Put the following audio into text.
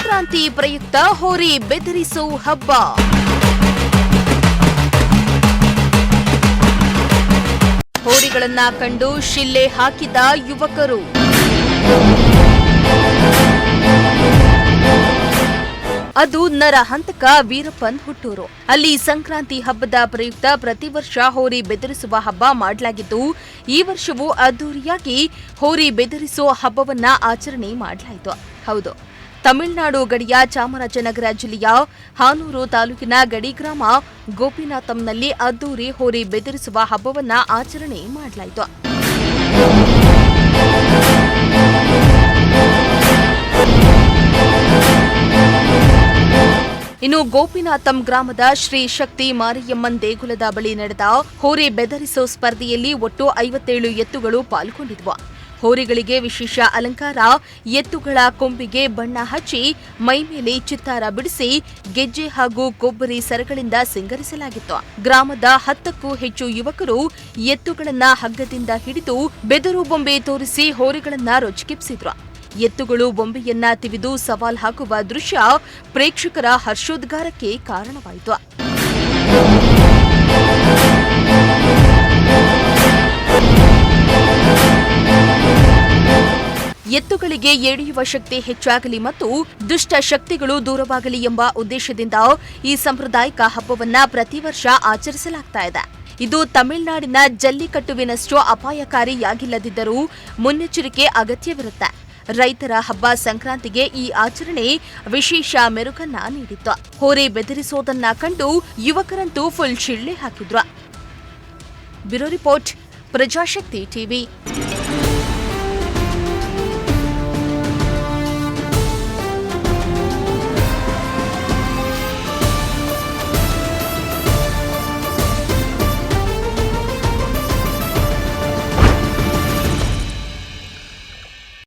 ಸಂಕ್ರಾಂತಿ ಪ್ರಯುಕ್ತ ಹೋರಿ ಬೆದರಿಸೋ ಹಬ್ಬ. ಹೋರಿಗಳನ್ನ ಕಂಡು ಶಿಲ್ಲೆ ಹಾಕಿದ ಯುವಕರು. ಅದು ನರಹಂತಕ ವೀರಪ್ಪನ್ ಹುಟ್ಟೂರು. ಅಲ್ಲಿ ಸಂಕ್ರಾಂತಿ ಹಬ್ಬದ ಪ್ರಯುಕ್ತ ಪ್ರತಿ ವರ್ಷ ಹೋರಿ ಬೆದರಿಸುವ ಹಬ್ಬ ಮಾಡಲಾಗಿದ್ದು, ಈ ವರ್ಷವೂ ಅದ್ದೂರಿಯಾಗಿ ಹೋರಿ ಬೆದರಿಸುವ ಹಬ್ಬವನ್ನ ಆಚರಣೆ ಮಾಡಲಾಯಿತು. ಹೌದು, ತಮಿಳುನಾಡು ಗಡಿಯ ಚಾಮರಾಜನಗರ ಜಿಲ್ಲೆಯ ಹಾನೂರು ತಾಲೂಕಿನ ಗಡಿ ಗ್ರಾಮ ಗೋಪಿನಾಥಂನಲ್ಲಿ ಅದ್ದೂರಿ ಹೋರಿ ಬೆದರಿಸುವ ಹಬ್ಬವನ್ನ ಆಚರಣೆ ಮಾಡಲಾಯಿತು. ಇನ್ನು ಗೋಪಿನಾಥಂ ಗ್ರಾಮದ ಶ್ರೀ ಶಕ್ತಿ ಮಾರಿಯಮ್ಮನ್ ದೇಗುಲದ ಬಳಿ ನಡೆದ ಹೋರಿ ಬೆದರಿಸೋ ಸ್ಪರ್ಧೆಯಲ್ಲಿ ಒಟ್ಟು 57 ಎತ್ತುಗಳು ಪಾಲ್ಗೊಂಡಿದ್ವು. ಹೋರಿಗಳಿಗೆ ವಿಶೇಷ ಅಲಂಕಾರ, ಎತ್ತುಗಳ ಕೊಂಬಿಗೆ ಬಣ್ಣ ಹಚ್ಚಿ ಮೈಮೇಲೆ ಚಿತ್ತಾರ ಬಿಡಿಸಿ ಗೆಜ್ಜೆ ಹಾಗೂ ಕೊಬ್ಬರಿ ಸರಗಳಿಂದ ಸಿಂಗರಿಸಲಾಗಿತ್ತು. ಗ್ರಾಮದ 10ಕ್ಕೂ ಹೆಚ್ಚು ಯುವಕರು ಎತ್ತುಗಳನ್ನ ಹಗ್ಗದಿಂದ ಹಿಡಿದು ಬೆದರು ಬೊಂಬೆ ತೋರಿಸಿ ಹೋರಿಗಳನ್ನ ರೊಚ್ಚಿಗೆಬ್ಸಿದ್ರು. ಎತ್ತುಗಳು ಬೊಂಬೆಯನ್ನ ತಿವಿದು ಸವಾಲ್ ಹಾಕುವ ದೃಶ್ಯ ಪ್ರೇಕ್ಷಕರ ಹರ್ಷೋದ್ಗಾರಕ್ಕೆ ಕಾರಣವಾಯಿತು. ಎತ್ತುಗಳಿಗೆ ಎಳೆಯುವ ಶಕ್ತಿ ಹೆಚ್ಚಾಗಲಿ ಮತ್ತು ದುಷ್ಟ ಶಕ್ತಿಗಳು ದೂರವಾಗಲಿ ಎಂಬ ಉದ್ದೇಶದಿಂದ ಈ ಸಾಂಪ್ರದಾಯಿಕ ಹಬ್ಬವನ್ನ ಪ್ರತಿ ವರ್ಷ ಆಚರಿಸಲಾಗ್ತಾ ಇದೆ. ಇದು ತಮಿಳುನಾಡಿನ ಜಲ್ಲಿಕಟ್ಟುವಿನಷ್ಟು ಅಪಾಯಕಾರಿಯಾಗಿಲ್ಲದಿದ್ದರೂ ಮುನ್ನೆಚ್ಚರಿಕೆ ಅಗತ್ಯವಿರುತ್ತೆ. ರೈತರ ಹಬ್ಬ ಸಂಕ್ರಾಂತಿಗೆ ಈ ಆಚರಣೆ ವಿಶೇಷ ಮೆರುಗನ್ನ ನೀಡಿತ್ತು. ಹೋರಿ ಬೆದರಿಸೋದನ್ನ ಕಂಡು ಯುವಕರಂತೂ ಫುಲ್ ಶಿಳ್ಳೆ ಹಾಕಿದ್ರು. Bureau report, Prajashakti TV.